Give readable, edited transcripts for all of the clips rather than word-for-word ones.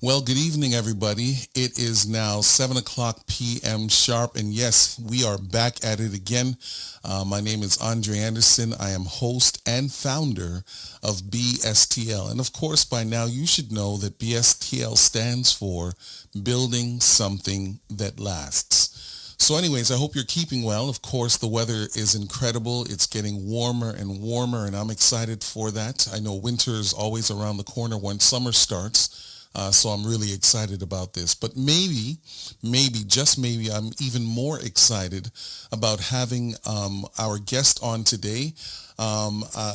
Well, good evening, everybody. It is now 7 o'clock p.m. sharp, and yes, we are back at it again. My name is Andre Anderson. I am host and founder of BSTL. And of course, by now, you should know that BSTL stands for Building Something That Lasts. So anyways, I hope you're keeping well. Of course, the weather is incredible. It's getting warmer and warmer, and I'm excited for that. I know winter is always around the corner when summer starts. So I'm really excited about this. But maybe, just maybe, I'm even more excited about having our guest on today.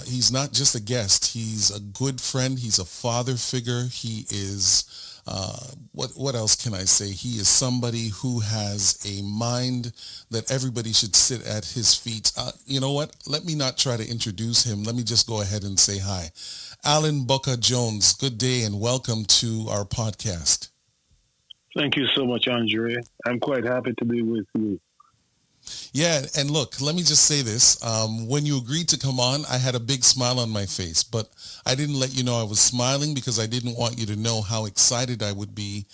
He's not just a guest. He's a good friend. He's a father figure. He is, what else can I say? He is somebody who has a mind that everybody should sit at his feet. You know what? Let me not try to introduce him. Let me just go ahead and say hi. Allan Bucka Jones, good day and welcome to our podcast. Thank you so much, Andre. I'm quite happy to be with you. Yeah, and look, let me just say this. When you agreed to come on, I had a big smile on my face, but I didn't let you know I was smiling because I didn't want you to know how excited I would be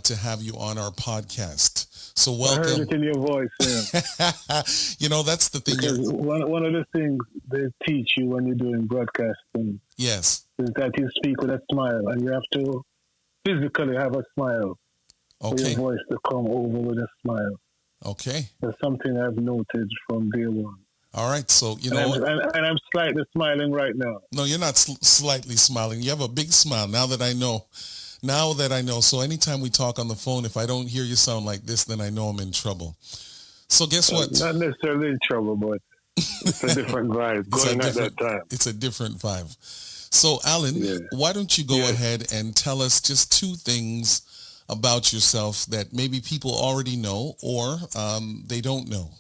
to have you on our podcast. So welcome. I heard it in your voice. Yeah. You know, that's the thing. Because one of the things they teach you when you're doing broadcasting, yes, is that you speak with a smile, and you have to physically have a smile for your voice to come over with a smile. Okay. That's something I've noted from day one. All right, so you know, and I'm slightly smiling right now. No, you're not slightly smiling. You have a big smile. Now that I know. So anytime we talk on the phone, if I don't hear you sound like this, then I know I'm in trouble. So guess what? Not necessarily in trouble, but it's a different vibe going at that time. It's a different vibe. So Allan, why don't you go ahead and tell us just two things about yourself that maybe people already know or they don't know?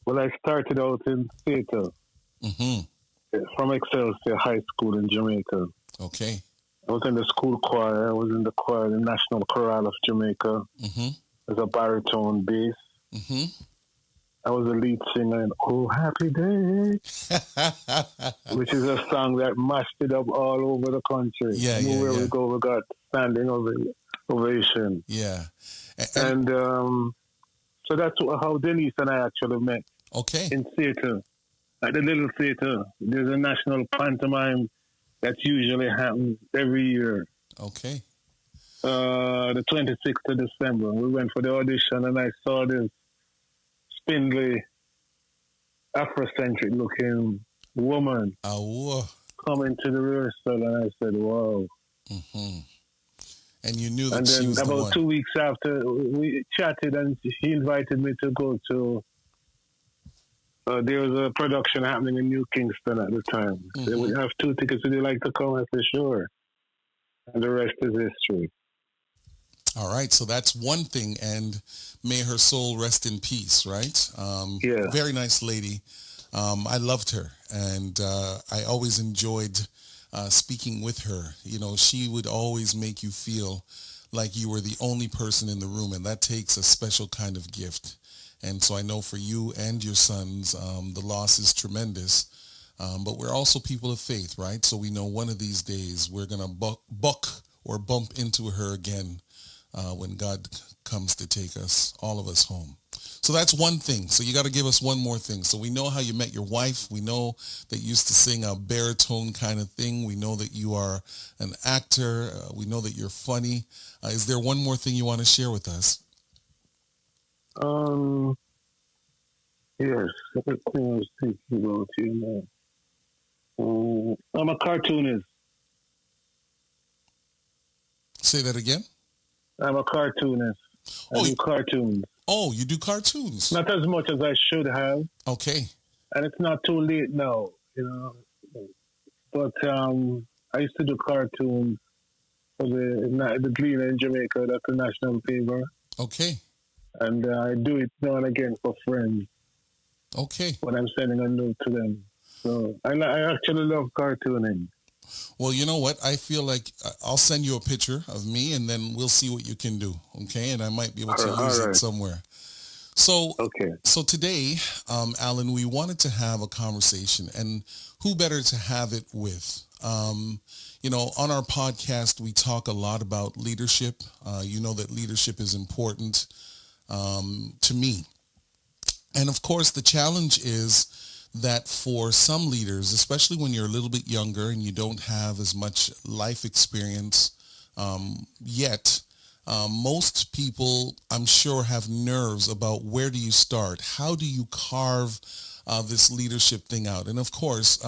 Well, I started out in theater from Excelsior High School in Jamaica. Okay. I was in the school choir. I was in the choir, the National Chorale of Jamaica, as a baritone bass. I was a lead singer in Oh Happy Day, which is a song that mashed it up all over the country. Where we go, we got standing ovation. Yeah. And so that's how Denise and I actually met. Okay. In theater. At the Little Theater. There's a national pantomime that usually happens every year. Okay. The 26th of December. We went for the audition and I saw this spindly, Afrocentric looking woman come into the rehearsal and I said, wow. And you knew that she was the one. And then about 2 weeks after, we chatted and he invited me to go to there was a production happening in New Kingston at the time. They would have 2 tickets. Would you like to come? I said, sure. And the rest is history. All right. So that's one thing. And may her soul rest in peace, right? Very nice lady. I loved her. And I always enjoyed speaking with her. You know, she would always make you feel like you were the only person in the room. And that takes a special kind of gift. And so I know for you and your sons, the loss is tremendous. But we're also people of faith, right? So we know one of these days we're going to buck or bump into her again when God comes to take us, all of us home. So that's one thing. So you got to give us one more thing. So we know how you met your wife. We know that you used to sing a baritone kind of thing. We know that you are an actor. We know that you're funny. Is there one more thing you want to share with us? Yes, the thing I was thinking about, you know. I'm a cartoonist. Say that again? I'm a cartoonist. I do cartoons. Oh, you do cartoons? Not as much as I should have. Okay. And it's not too late now, you know. But I used to do cartoons for the Gleaner in Jamaica. That's a national paper. Okay. And I do it now and again for friends. Okay. When I'm sending a note to them. So I actually love cartooning. Well, you know what? I feel like I'll send you a picture of me and then we'll see what you can do. Okay. And I might be able to use it somewhere. So today, Allan, we wanted to have a conversation, and who better to have it with On our podcast, we talk a lot about leadership. You know that leadership is important to me. And of course, the challenge is that for some leaders, especially when you're a little bit younger and you don't have as much life experience yet, most people, I'm sure, have nerves about where do you start? How do you carve this leadership thing out? And of course,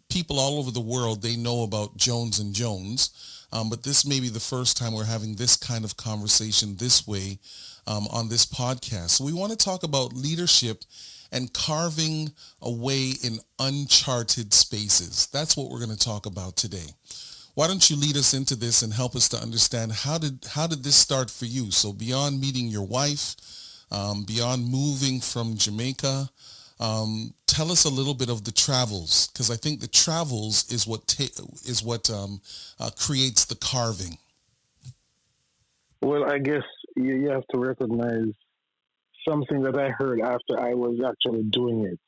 people all over the world, they know about Jones and Jones, but this may be the first time we're having this kind of conversation this way on this podcast. So we want to talk about leadership and carving a way in uncharted spaces. That's what we're going to talk about today. Why don't you lead us into this and help us to understand how did this start for you? So beyond meeting your wife, beyond moving from Jamaica, tell us a little bit of the travels, because I think the travels is what creates the carving. Well, I guess you have to recognize something that I heard after I was actually doing it.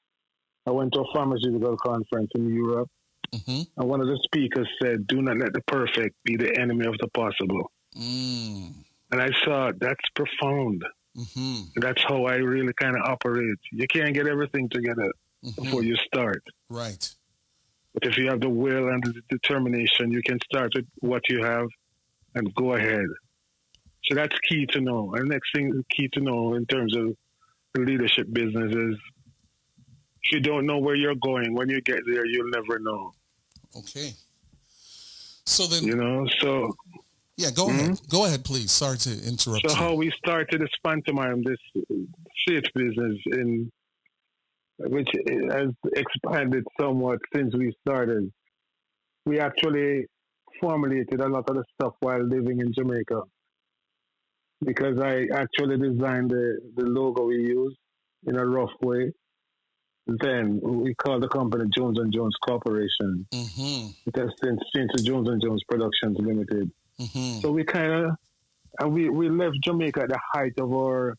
I went to a pharmaceutical conference in Europe, and one of the speakers said, "Do not let the perfect be the enemy of the possible." And I thought, that's profound. That's how I really kind of operate. You can't get everything together before you start. Right. But if you have the will and the determination, you can start with what you have and go ahead. So that's key to know. And the next thing key to know in terms of the leadership business is if you don't know where you're going, when you get there, you'll never know. Okay. So then... Yeah, go ahead. Go ahead, please. Sorry to interrupt you. So how we started this pantomime, this theatre business, which has expanded somewhat since we started. We actually formulated a lot of the stuff while living in Jamaica, because I actually designed the logo we use in a rough way. Then we called the company Jones and Jones Corporation. It has since changed to Jones and Jones Productions Limited. So we kind of, and we left Jamaica at the height of our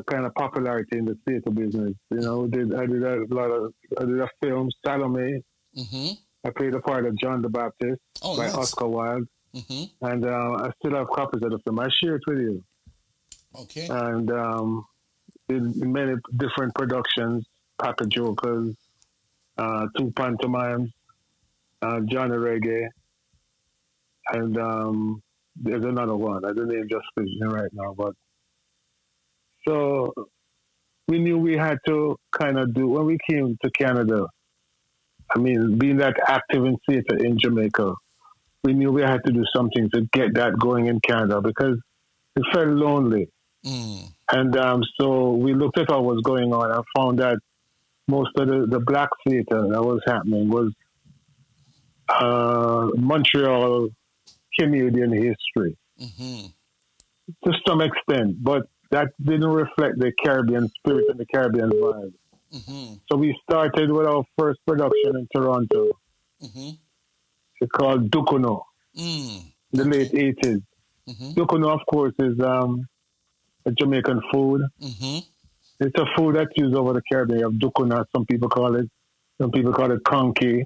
kind of popularity in the theater business. I did a film, Salome. I played the part of John the Baptist by nice. Oscar Wilde. And I still have copies of the film. I share it with you. Okay. And in many different productions, Papa Jokers, 2 pantomimes, Johnny Reggae, and there's another one. I don't name just right now, but so we knew we had to kind of do, when we came to Canada, I mean, being that active in theater in Jamaica, we knew we had to do something to get that going in Canada, because it felt lonely. And so we looked at what was going on and found that most of the black theater that was happening was Montreal Canadian history to some extent, but that didn't reflect the Caribbean spirit and the Caribbean vibe. So we started with our first production in Toronto. It's called Dukuno, in the late 80s. Dukuno, of course, is a Jamaican food. It's a food that's used over the Caribbean. You have Dukuna, some people call it. Some people call it conky.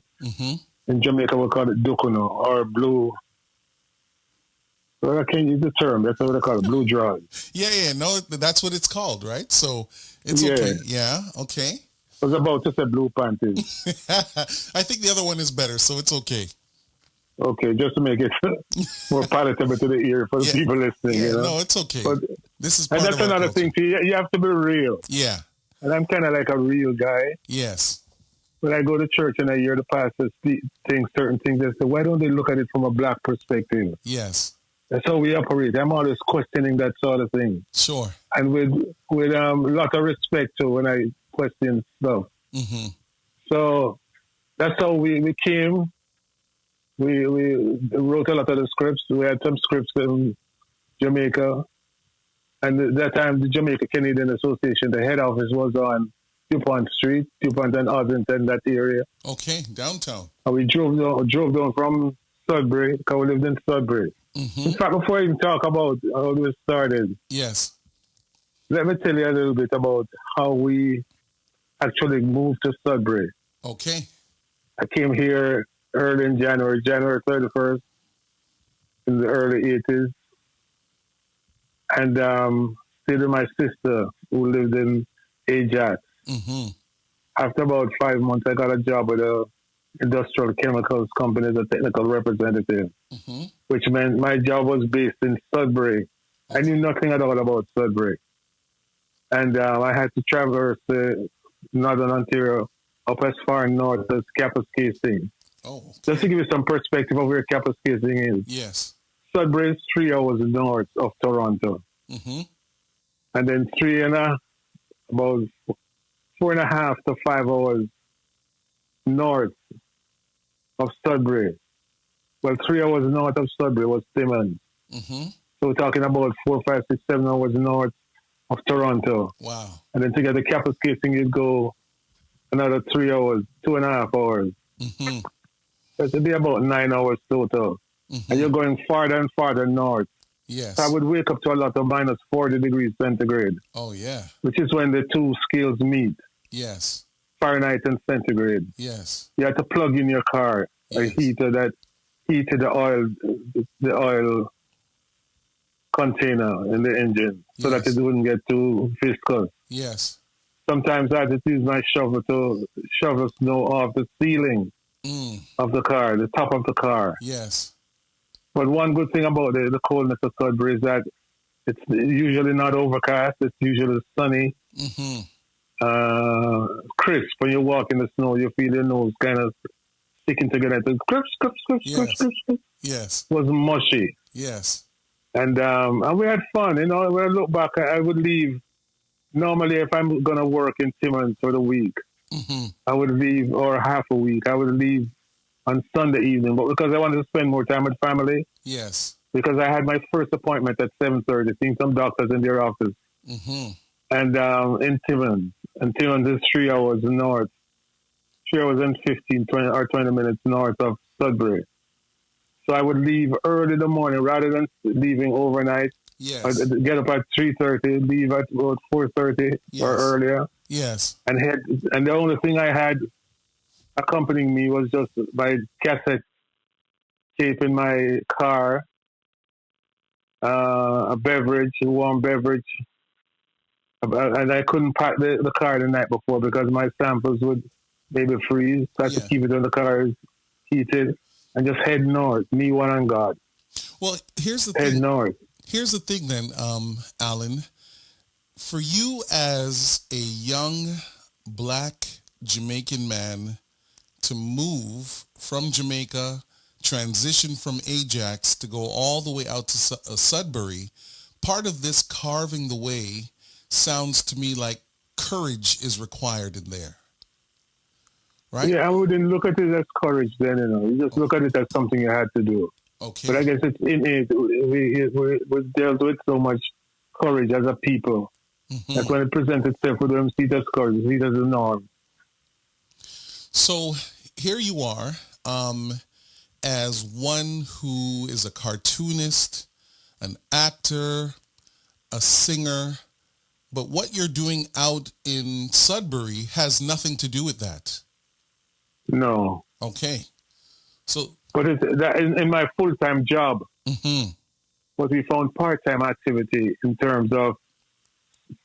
In Jamaica, we call it Dukuno, or blue. Well, I can't use the term. That's what they call it, blue draws. Yeah. No, that's what it's called, right? So it's okay. Yeah, okay. I was about to say blue panties. I think the other one is better, so it's okay. Okay, just to make it more palatable to the ear for the people listening. Yeah, no, it's okay. But, this is part and that's another thing too. You have to be real. Yeah. And I'm kind of like a real guy. Yes. When I go to church and I hear the pastor think certain things, they say, why don't they look at it from a black perspective? Yes. That's how we operate. I'm always questioning that sort of thing. Sure. And with a lot of respect to when I question stuff. So that's how we came. We wrote a lot of the scripts. We had some scripts in Jamaica. And at that time, the Jamaica Canadian Association, the head office was on DuPont Street, DuPont and Ossington, that area. Okay, downtown. And we drove down from Sudbury, because we lived in Sudbury. In fact, before I even talk about how we started, yes, let me tell you a little bit about how we actually moved to Sudbury. Okay. I came here early in January 31st in the early 80s, and stayed with my sister who lived in Ajax. Mm-hmm. After about 5 months, I got a job with a industrial chemicals company as a technical representative, Mm-hmm. which meant my job was based in Sudbury. I Okay. knew nothing at all about Sudbury. And I had to traverse northern Ontario up as far north as Kapuskasing. Oh, Just okay. to give you some perspective of where Kapuskasing is, Yes. Sudbury is 3 hours north of Toronto. Mm-hmm. And then about 4.5 to 5 hours north of Sudbury. Well, 3 hours north of Sudbury was Timmins. Mm-hmm. So we're talking about 4, 5, 6, 7 hours north of Toronto. Wow. And then to get the Kapuskasing, you'd go another 3 hours, 2.5 hours. Mm-hmm. So it'd be about 9 hours total. And Mm-hmm. you're going farther and farther north. So I Yes. would wake up to a lot of minus 40 degrees centigrade, Oh, yeah. which is when the two scales meet, Yes. Fahrenheit and centigrade. Yes. You have to plug in your car a Yes. heater that heated the oil container in the engine so that it Yes. wouldn't get too viscous. Yes. Sometimes I had to use my shovel to shovel snow off the ceiling Mm. of the car, the top of the car. Yes. But one good thing about the coldness of Sudbury is that it's usually not overcast. It's usually sunny, Mm-hmm. crisp. When you walk in the snow, you feel your nose kind of sticking together. It's crisp, crisp, crisp, crisp, Yes. crisp, crisp. Yes. It was mushy. Yes. And we had fun. You know, when I look back, I would leave. Normally, if I'm going to work in Timmins for the week, Mm-hmm. I would leave, or half a week, I would leave on Sunday evening. But because I wanted to spend more time with family, Yes. because I had my first appointment at 7:30, seeing some doctors in their office, Mm-hmm. and in Timmins. And Timmins is 3 hours north, 3 hours and 15, 20, or 20 minutes north of Sudbury. So I would leave early in the morning rather than leaving overnight. Yes. I'd get up at 3:30, leave at about 4:30 or Yes. earlier, Yes. and head. And the only thing I had accompanying me was just my cassette tape in my car, a beverage, a warm beverage, and I couldn't pack the car the night before because my samples would maybe freeze. So I had to Yeah. keep it when the car is heated and just head north. Me, one, and God. Well, here's the Head thing. north. Here's the thing then, Allan. For you as a young black Jamaican man to move from Jamaica, transition from Ajax to go all the way out to Sudbury, part of this carving the way sounds to me like courage is required in there, right? Yeah, I wouldn't look at it as courage then, you know. You just Oh, look at it as something you had to do. But I okay. guess it's innate. We dealt with so much courage as a people that Hmm. when it presents itself, we don't see it as courage, we see it as a norm. So here you are, as one who is a cartoonist, an actor, a singer, but what you're doing out in Sudbury has nothing to do with that. No. Okay. So, But in my full time job, hmm, what we found part time activity in terms of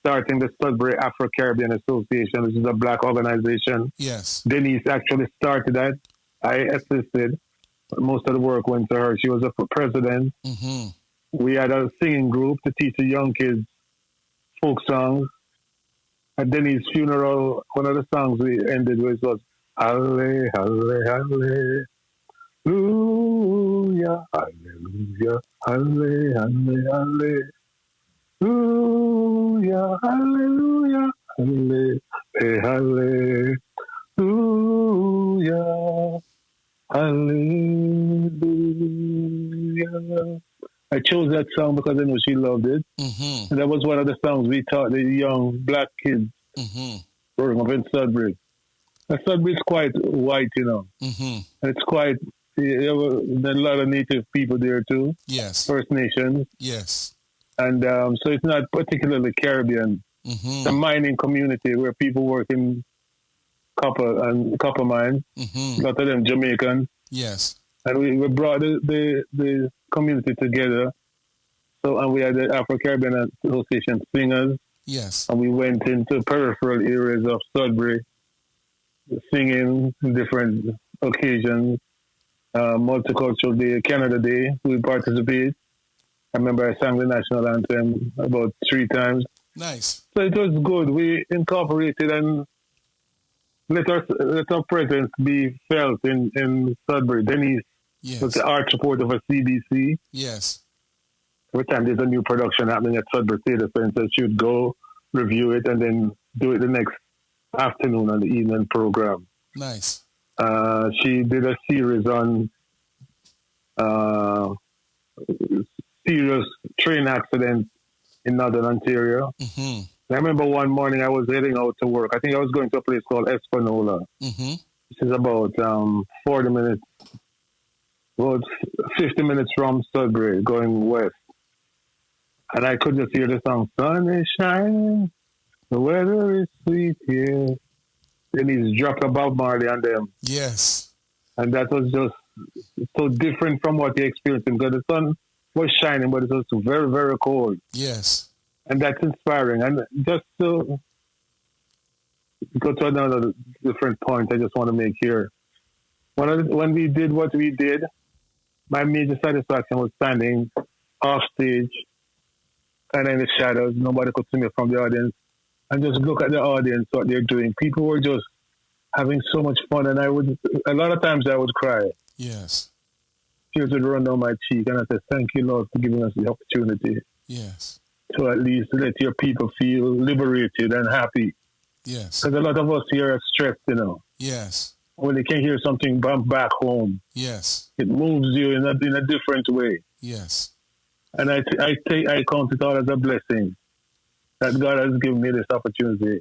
starting the Sudbury Afro Caribbean Association, which is a black organization. yes. Denise actually started that. I assisted. Most of the work went to her. She was a president. Hmm. We had a singing group to teach the young kids folk songs. At Denise's funeral, one of the songs we ended with was Halle, Halle, Hallelujah, Hallelujah, Halle, Halle, Hallelujah, Hallelujah, Halle, Hallelujah, Hallelujah. I chose that song because I know she loved it. Hmm. And that was one of the songs we taught the young black kids Hmm. growing up in Sudbury. And Sudbury's quite white, you know. Hmm. And it's quite, there's a lot of native people there too, Yes. First Nations. Yes. And so it's not particularly Caribbean. It's a Hmm. mining community where people work in copper mines. A lot of them Jamaican. Yes. And we brought the community together. So, and we had the Afro-Caribbean Association singers. Yes. And we went into peripheral areas of Sudbury, singing different occasions. Multicultural Day, Canada Day, we participate. I remember I sang the national anthem about 3 times. Nice. So it was good. We incorporated and let our presence be felt in Sudbury. Denise was the art reporter for CBC. Yes. Every time there's a new production happening at Sudbury Theatre Center, she would go review it and then do it the next afternoon on the evening program. Nice. She did a series on serious train accidents in Northern Ontario. Mm-hmm. I remember one morning I was heading out to work. I think I was going to a place called Espanola, which is about 40 minutes, about 50 minutes from Sudbury, going west. And I could just hear the song, "Sun is shining, the weather is sweet here." Then he's dropped a Bob Marley on them. Yes. And that was just so different from what he experienced, because the sun was shining, but it was very, very cold. Yes. And that's inspiring. And just to go to another different point I just want to make here. When we did what we did, my major satisfaction was standing off stage, kind of in the shadows. Nobody could see me from the audience. And just look at the audience, what they're doing. People were just having so much fun. And a lot of times I would cry. Yes. Tears would run down my cheek. And I said, thank you, Lord, for giving us the opportunity. Yes. To at least let your people feel liberated and happy. Yes. Because a lot of us here are stressed, Yes. When they can hear something back home. Yes. It moves you in a different way. Yes. And I count it all as a blessing that God has given me this opportunity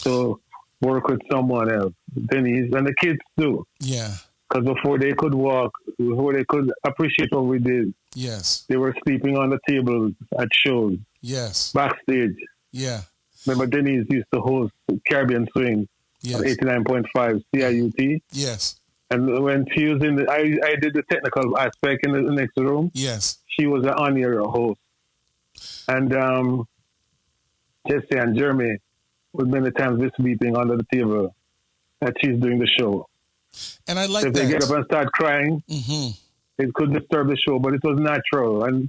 to work with someone else. Denise and the kids too. Yeah. Because before they could walk, before they could appreciate what we did, yes, they were sleeping on the tables at shows. Yes. Backstage. Yeah. Remember, Denise used to host Caribbean Swing on 89.5 CIUT. Yes. And when she was I did the technical aspect in the next room. Yes. She was an on-air host. And Jesse and Jeremy would many times be sleeping under the table that she's doing the show. And I like so if that. they get up and start crying, it could disturb the show, but it was natural. And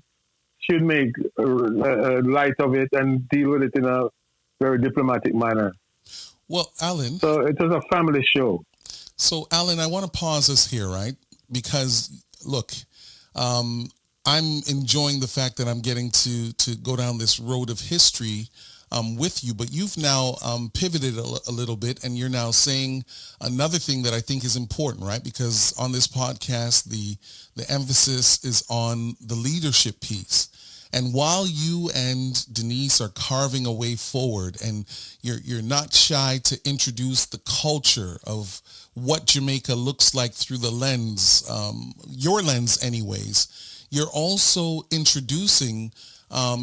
she'd make light of it and deal with it in a very diplomatic manner. Well, Allan. So it was a family show. So, Allan, I want to pause us here, right? Because, look, I'm enjoying the fact that I'm getting to go down this road of history with you, but you've now pivoted a little bit, and you're now saying another thing that I think is important, right? Because on this podcast, the emphasis is on the leadership piece. And while you and Denise are carving a way forward, and you're not shy to introduce the culture of what Jamaica looks like through the lens, your lens anyways, you're also introducing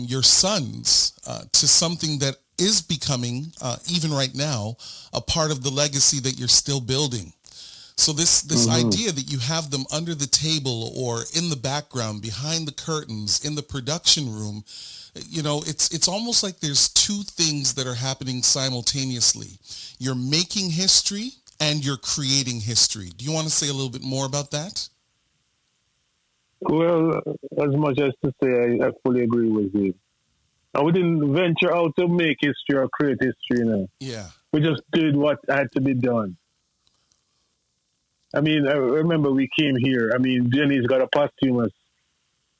your sons to something that is becoming, even right now, a part of the legacy that you're still building. So this idea that you have them under the table or in the background, behind the curtains, in the production room, it's almost like there's two things that are happening simultaneously. You're making history and you're creating history. Do you want to say a little bit more about that? Well, as much as to say, I fully agree with you. And we didn't venture out to make history or create history, Yeah. We just did what had to be done. I mean, I remember we came here. I mean, Jenny's got a posthumous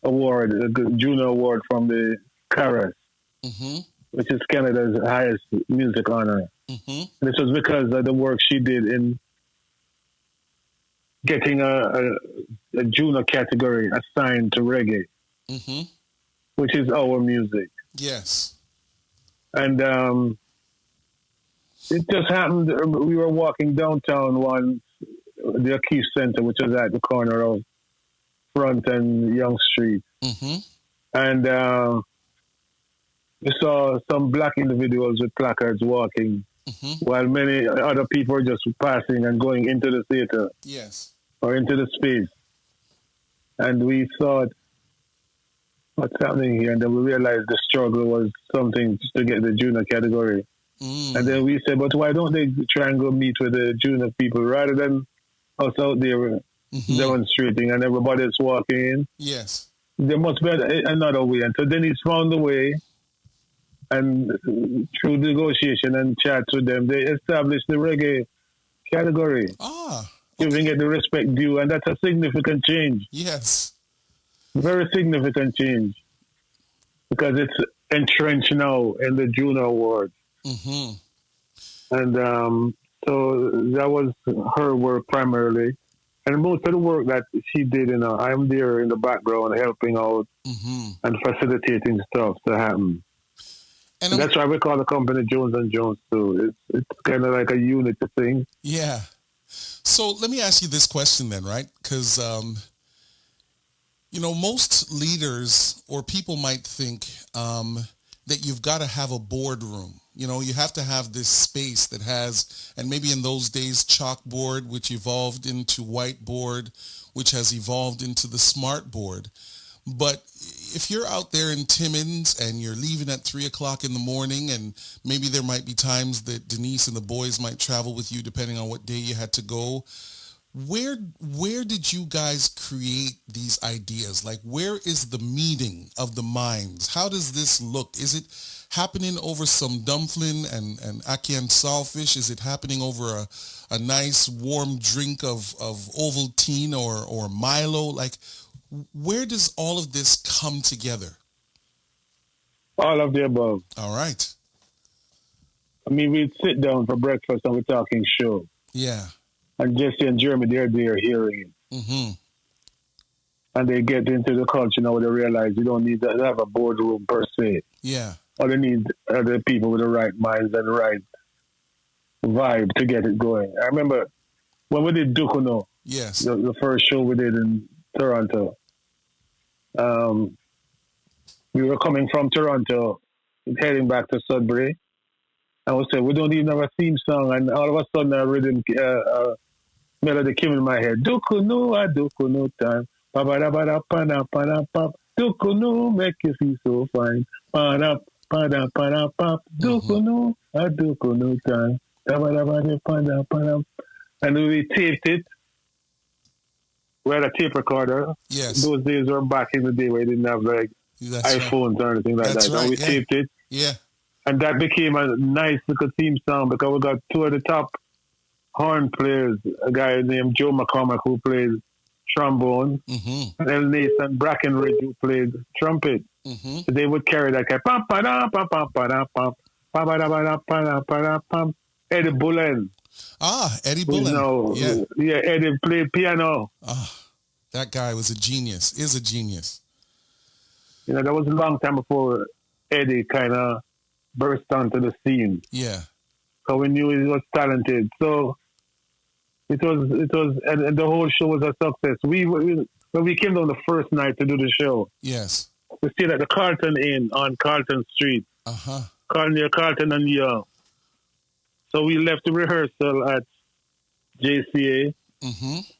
award, a junior award from the carve, which is Canada's highest music honor. And this was because of the work she did in getting a junior category assigned to reggae, which is our music. Yes. And it just happened. We were walking downtown once, the O'Keefe Center, which was at the corner of Front and Yonge Street. And we saw some black individuals with placards walking while many other people were just passing and going into the theater Yes. or into the space. And we thought, what's happening here? And then we realized the struggle was something to get the junior category. And then we said, but why don't they try and go meet with the junior people rather than us out there demonstrating and everybody's walking in? Yes. There must be another way. And so then he's found a way, and through negotiation and chats with them, they established the reggae category, giving it the respect due. And that's a significant change. Yes. Very significant change, because it's entrenched now in the junior awards. And so that was her work primarily. And most of the work that she did, I'm there in the background helping out and facilitating stuff to happen. And that's why we call the company Jones and Jones too. It's kind of like a unity thing. Yeah. So let me ask you this question then, right? Because, most leaders or people might think that you've got to have a boardroom. You have to have this space that has, and maybe in those days, chalkboard, which evolved into whiteboard, which has evolved into the smart board. But if you're out there in Timmins and you're leaving at 3:00 in the morning, and maybe there might be times that Denise and the boys might travel with you depending on what day you had to go, where did you guys create these ideas? Like, where is the meeting of the minds? How does this look? Is it happening over some dumpling and ackee and saltfish? Is it happening over a nice warm drink of Ovaltine or Milo? Like, where does all of this come together? All of the above. All right. I mean, we'd sit down for breakfast and we're talking show. Yeah. And Jesse and Jeremy, they're there hearing it. And they get into the culture now, they realize you don't need to have a boardroom per se. Yeah. All they need are the people with the right minds and the right vibe to get it going. I remember when we did Dukuno, yes, the first show we did in Toronto, we were coming from Toronto, heading back to Sudbury, and we said, we don't even have a theme song, and all of a sudden a rhythm, melody came in my head. Dukuno time. Pa-ba-da-ba-da-pa-da-pa-da-pop. Dukuno make you feel so fine. Pa-da-pa-da-pa-da-pop. Dukuno time. Da-ba-da-ba-da-pa-da-pa-da. And we taped it. We had a tape recorder. Yes. Those days were back in the day where you didn't have iPhones or anything like that. Right, and we taped it. Yeah. And that became a nice little theme song, because we got two of the top horn players, a guy named Joe McCormack who played trombone, and then Nathan Brackenridge who played trumpet. So they would carry that guy. Eddie Bullen. Eddie Bullen. Yeah, Eddie played piano. That guy was a genius, is a genius. That was a long time before Eddie kind of burst onto the scene. Yeah. So we knew he was talented. So it was, and the whole show was a success. When we came down the first night to do the show, yes, we stayed at the Carlton Inn on Carlton Street, near Carlton and Young. So we left the rehearsal at JCA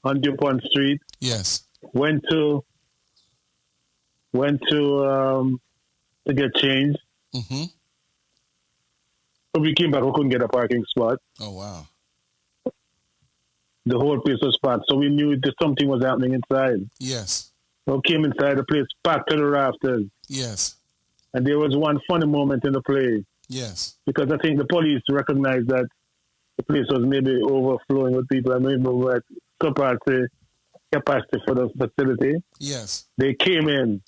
on DuPont Street. Yes, went to get changed. So we came back, we couldn't get a parking spot. Oh, wow. The whole place was packed, so we knew that something was happening inside. Yes. So we came inside, the place packed to the rafters. Yes. And there was one funny moment in the play. Yes. Because I think the police recognized that the place was maybe overflowing with people and maybe we had capacity for the facility. Yes. They came in.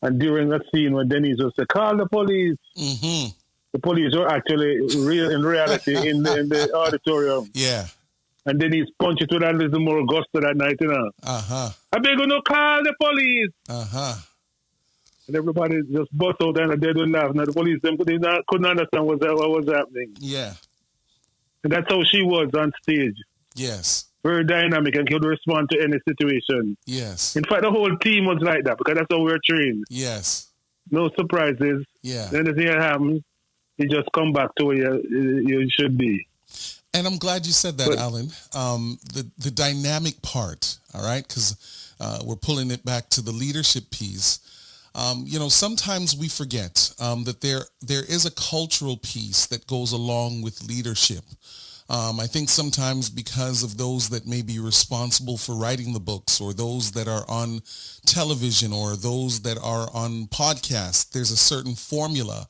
And during that scene when Denise was saying, call the police. The police were actually in reality in the auditorium. Yeah. And then he's punched it with a little more gusto that night, I beg you to call the police. And everybody just bust out and they would laugh. Now the police couldn't understand what was happening. Yeah. And that's how she was on stage. Yes. Very dynamic and could respond to any situation. Yes. In fact, the whole team was like that because that's how we were trained. Yes. No surprises. Yeah. Anything that happens, you just come back to where you should be. And I'm glad you said that, Allan. The dynamic part, all right, because we're pulling it back to the leadership piece. Sometimes we forget that there is a cultural piece that goes along with leadership. I think sometimes because of those that may be responsible for writing the books, or those that are on television, or those that are on podcasts, there's a certain formula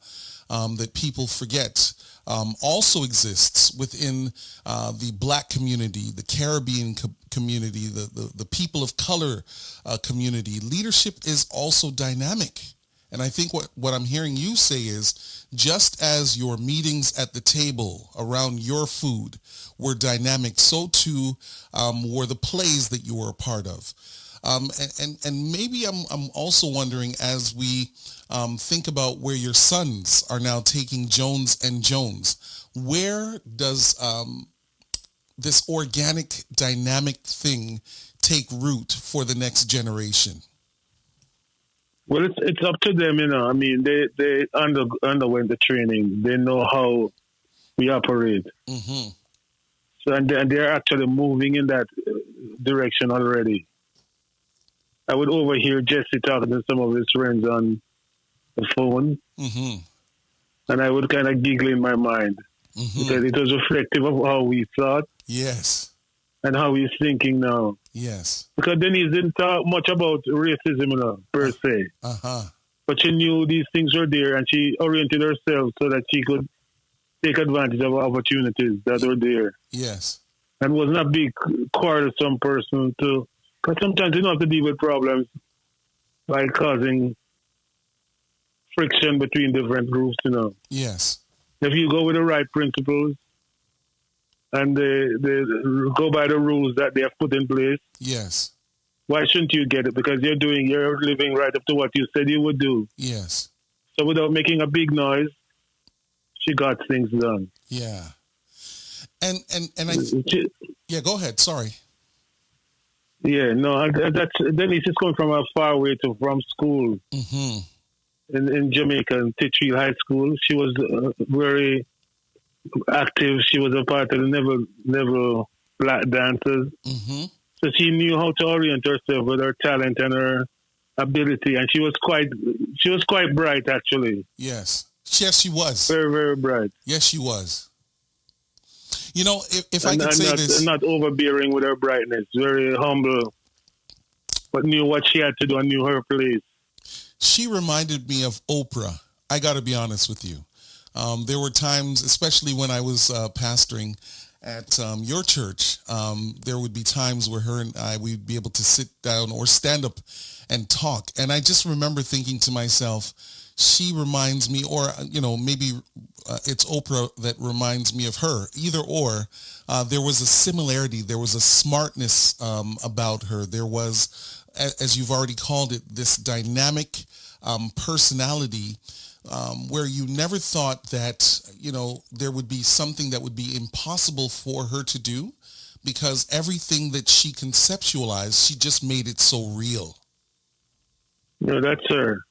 that people forget also exists within the Black community, the Caribbean community, the people of color community. Leadership is also dynamic. And I think what I'm hearing you say is, just as your meetings at the table around your food were dynamic, so too were the plays that you were a part of. And maybe I'm also wondering, as we think about where your sons are now taking Jones and Jones, where does this organic, dynamic thing take root for the next generation? Well, it's up to them, I mean, they underwent the training. They know how we operate. Mm-hmm. So and they're actually moving in that direction already. I would overhear Jesse talking to some of his friends on the phone, mm-hmm. and I would kind of giggle in my mind, mm-hmm. because it was reflective of how we thought. Yes. And how he's thinking now. Yes. Because Denise didn't talk much about racism, per se. Uh-huh. But she knew these things were there, and she oriented herself so that she could take advantage of opportunities that were there. Yes. And wasn't a big quarrelsome person to, because sometimes you don't have to deal with problems by causing friction between different groups, Yes. If you go with the right principles and they go by the rules that they have put in place. Yes. Why shouldn't you get it? Because you're living right up to what you said you would do. Yes. So without making a big noise, she got things done. Yeah. And yeah, go ahead. Sorry. Yeah, no, that's Denise is coming from a far way from school. Mm-hmm. In Jamaica, in Titchfield High School. She was very active. She was a part of the Never Black Dancers. Mm-hmm. So she knew how to orient herself with her talent and her ability, and she was quite bright, actually. Yes, she was very, very bright. Yes, she was. If I could say this, not overbearing with her brightness, very humble, but knew what she had to do and knew her place. She reminded me of Oprah. I got to be honest with you. There were times, especially when I was pastoring at your church, there would be times where her and I, we'd be able to sit down or stand up and talk. And I just remember thinking to myself, she reminds me, or, maybe it's Oprah that reminds me of her. Either or, there was a similarity. There was a smartness about her. There was, as you've already called it, this dynamic personality where you never thought that, there would be something that would be impossible for her to do, because everything that she conceptualized, she just made it so real. No, that's her.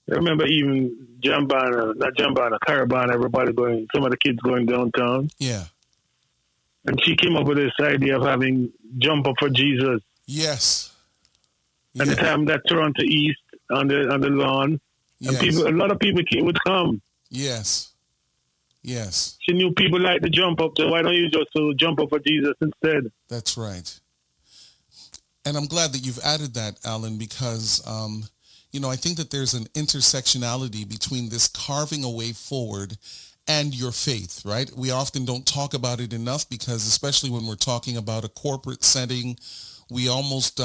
I remember even Caravana, everybody some of the kids going downtown. Yeah. And she came up with this idea of having Jump Up for Jesus. Yes. And the time that Toronto East on the lawn, yes. And a lot of people would come. Yes. Yes. She knew people like to jump up, so why don't you just jump up for Jesus instead? That's right. And I'm glad that you've added that, Allan, because, I think that there's an intersectionality between this carving a way forward and your faith, right? We often don't talk about it enough because, especially when we're talking about a corporate setting, we almost,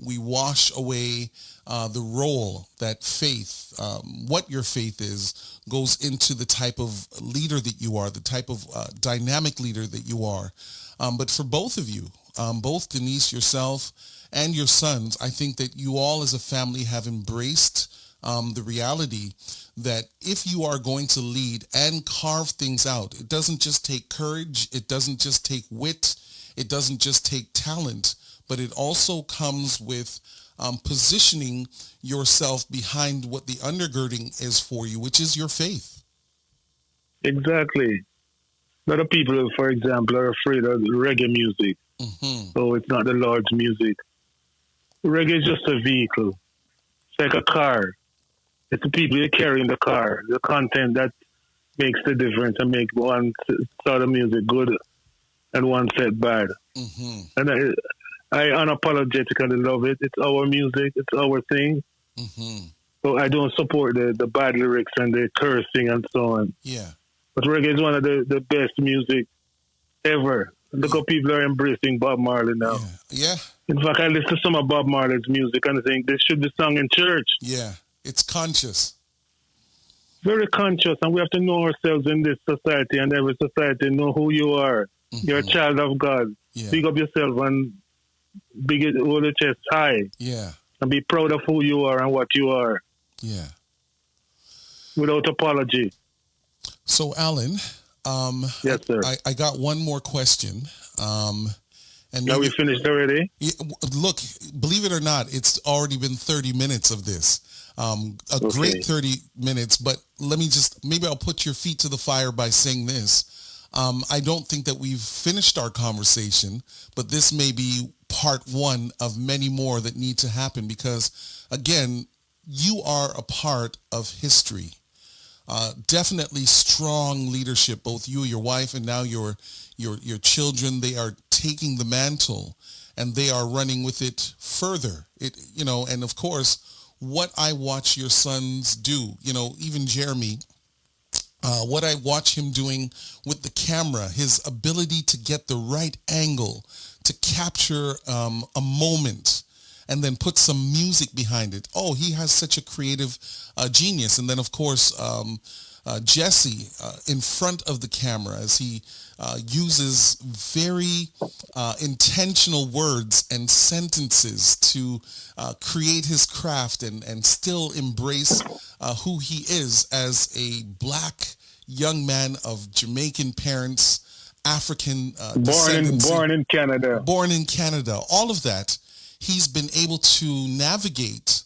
we wash away the role that faith, what your faith is, goes into the type of leader that you are, the type of dynamic leader that you are. But for both of you, both Denise, yourself, and your sons, I think that you all as a family have embraced the reality that if you are going to lead and carve things out, it doesn't just take courage, it doesn't just take wit, it doesn't just take talent, but it also comes with positioning yourself behind what the undergirding is for you, which is your faith. Exactly. A lot of people, for example, are afraid of reggae music. Mm-hmm. Oh, it's not the Lord's music. Reggae is just a vehicle. It's like a car. It's the people you carry in the car, the content that makes the difference and make one sort of music good and one set bad. Mm-hmm. And I unapologetically love it. It's our music. It's our thing. Mm-hmm. So I don't support the bad lyrics and the cursing and so on. Yeah. But reggae is one of the best music ever. Look Yeah. how people are embracing Bob Marley now. Yeah. Yeah. In fact, I listen to some of Bob Marley's music and I think this should be sung in church. Yeah. It's conscious. Very conscious, and we have to know ourselves in this society and every society. Know who you are. Mm-hmm. You're a child of God. Yeah. Big up yourself and big it, hold the chest high. Yeah. And be proud of who you are and what you are. Yeah. Without apology. So, Allan, yes, sir. I got one more question. And are we finished already? Yeah, look, believe it or not, it's already been 30 minutes of this. Great 30 minutes, but maybe I'll put your feet to the fire by saying this. I don't think that we've finished our conversation, but this may be part one of many more that need to happen because, again, you are a part of history. Definitely strong leadership, both you, your wife, and now your children. They are taking the mantle and they are running with it further. And of course, what I watch your sons do, even Jeremy, what I watch him doing with the camera, his ability to get the right angle, to capture a moment, and then put some music behind it. Oh, he has such a creative genius. And then, of course, Jesse in front of the camera as he uses very intentional words and sentences to create his craft and still embrace who he is as a black young man of Jamaican parents, African born in Canada. Born in Canada. All of that. He's been able to navigate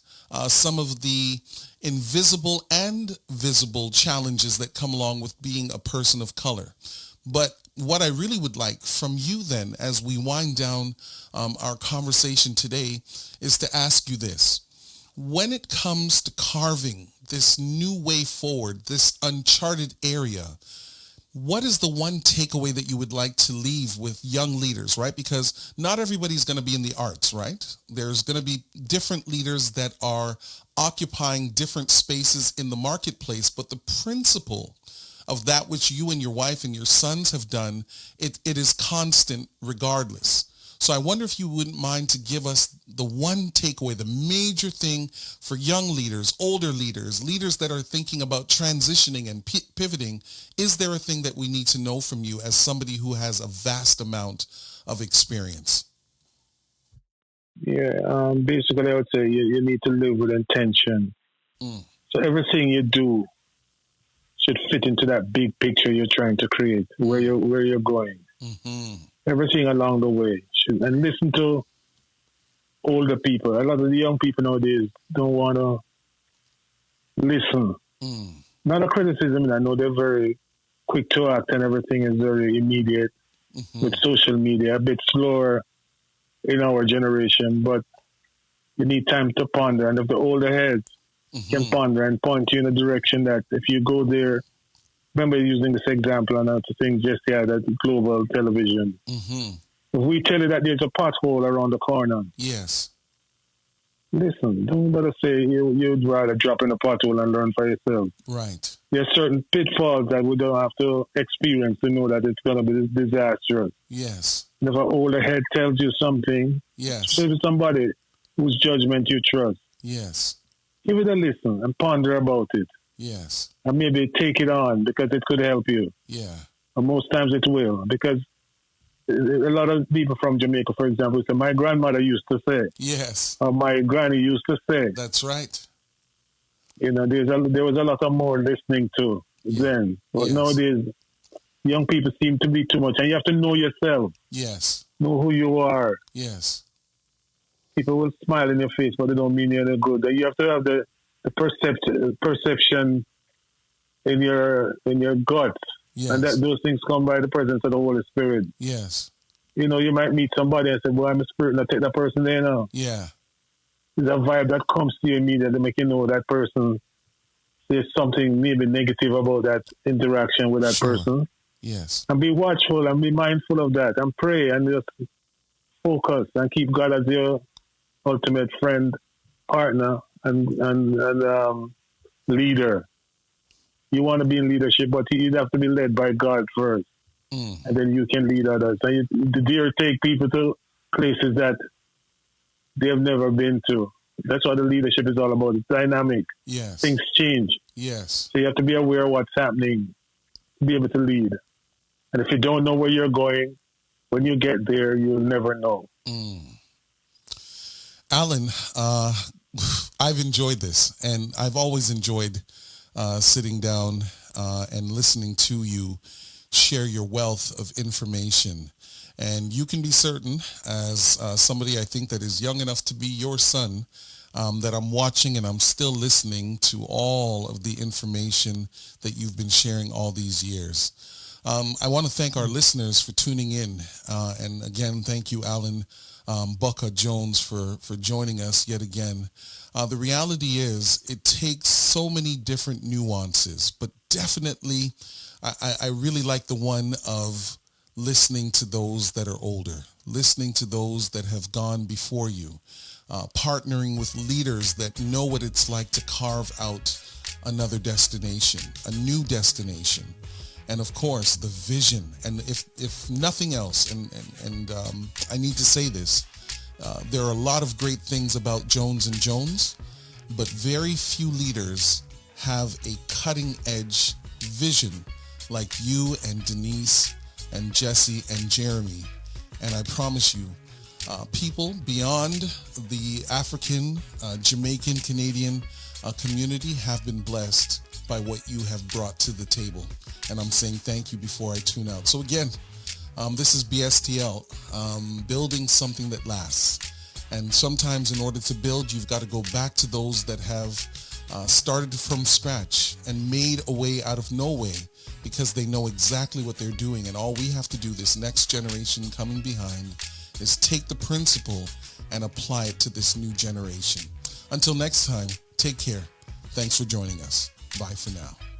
some of the invisible and visible challenges that come along with being a person of color. But what I really would like from you then, as we wind down our conversation today, is to ask you this. When it comes to carving this new way forward, this uncharted area, what is the one takeaway that you would like to leave with young leaders, right? Because not everybody's going to be in the arts, right? There's going to be different leaders that are occupying different spaces in the marketplace, but the principle of that which you and your wife and your sons have done, it is constant regardless. So I wonder if you wouldn't mind to give us the one takeaway, the major thing for young leaders, older leaders, leaders that are thinking about transitioning and pivoting. Is there a thing that we need to know from you as somebody who has a vast amount of experience? Yeah, basically I would say you need to live with intention. So everything you do should fit into that big picture you're trying to create, where you're going. Mm-hmm. Everything along the way. And listen to older people. A lot of the young people nowadays don't want to listen. Not a criticism. I know they're very quick to act and everything is very immediate with social media, a bit slower in our generation, but you need time to ponder. And if the older heads can ponder and point you in a direction that if you go there, remember using this example and to think just at global television. If we tell you that there's a pothole around the corner, yes, listen, don't bother say you'd rather drop in a pothole and learn for yourself. Right. There are certain pitfalls that we don't have to experience to know that it's going to be disastrous. Yes. And if an older head tells you something, yes, say to somebody whose judgment you trust, yes, give it a listen and ponder about it. Yes. And maybe take it on because it could help you. Yeah. And most times it will, because a lot of people from Jamaica, for example, say, my grandmother used to say. Yes. Or my granny used to say. That's right. There was a lot of more listening to then. But nowadays, young people seem to be too much. And you have to know yourself. Yes. Know who you are. Yes. People will smile in your face, but they don't mean you're good. You have to have the perception in your gut And that Yes. those things come by the presence of the Holy Spirit. Yes. You know, you might meet somebody and say, "Boy, I'm a spirit," and I take that person there now. Yeah. There's a vibe that comes to you immediately, make you know that person. There's something maybe negative about that interaction with that Sure. person. Yes. And be watchful and be mindful of that and pray and just focus and keep God as your ultimate friend, partner, and leader. You want to be in leadership, but you have to be led by God first, and then you can lead others. And you dare take people to places that they have never been to. That's what the leadership is all about. It's dynamic. Yes. Things change. Yes. So you have to be aware of what's happening to be able to lead. And if you don't know where you're going, when you get there, you'll never know. Allan, I've enjoyed this, and I've always enjoyed sitting down and listening to you share your wealth of information. And you can be certain, as somebody I think that is young enough to be your son, that I'm watching and I'm still listening to all of the information that you've been sharing all these years. I want to thank our listeners for tuning in. And again, thank you, Allan Bucka Jones, for joining us yet again. The reality is it takes so many different nuances, but definitely I really like the one of listening to those that are older, listening to those that have gone before you, partnering with leaders that know what it's like to carve out another destination, a new destination. And of course, the vision. And if nothing else, and I need to say this, there are a lot of great things about Jones and Jones, but very few leaders have a cutting edge vision like you and Denise and Jesse and Jeremy. And I promise you, people beyond the African, Jamaican, Canadian community have been blessed by what you have brought to the table. And I'm saying thank you before I tune out. So again, this is BSTL, building something that lasts. And sometimes in order to build, you've got to go back to those that have started from scratch and made a way out of no way because they know exactly what they're doing. And all we have to do, this next generation coming behind, is take the principle and apply it to this new generation. Until next time, take care. Thanks for joining us. Bye for now.